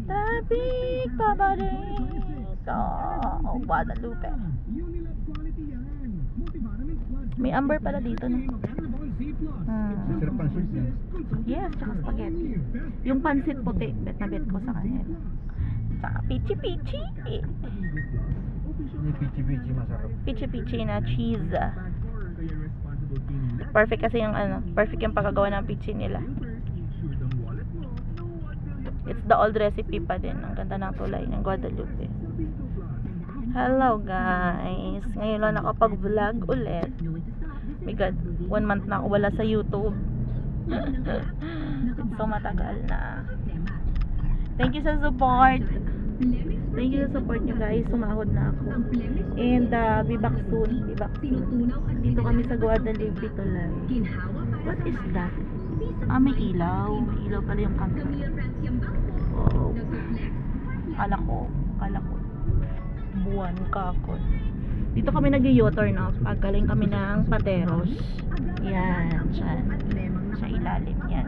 Traffic pabalik sa Guadalupe. May amber pala dito, no? Masarap pansit yan. Yes, tsaka spaghetti. Yung pansit puti, bet na bet ko sa kanya. Tsaka pichi-pichi. Yung pichi-pichi masarap. Pichi-pichi na cheese. Perfect kasi yung ano, perfect yung pagkagawa ng pichi nila. It's the old recipe pa din. Ang ganda ng tulay ng Guadalupe. Hello guys. Ngayon lang nakapag-vlog ulit. My God, 1 month na ako wala sa YouTube. So matagal na. Thank you sa support. Thank you sa support nyo guys. Sumahod na ako. And be back soon. Be back soon. Dito kami sa Guadalupe tulay. What is that? Ah, may ilaw. May ilaw pala yung kanto. Oh. Kala ko buwan kakon. Dito kami nag-u-turn off. Pagaling kami ng Pateros. Yan, dyan. Sa ilalim yan.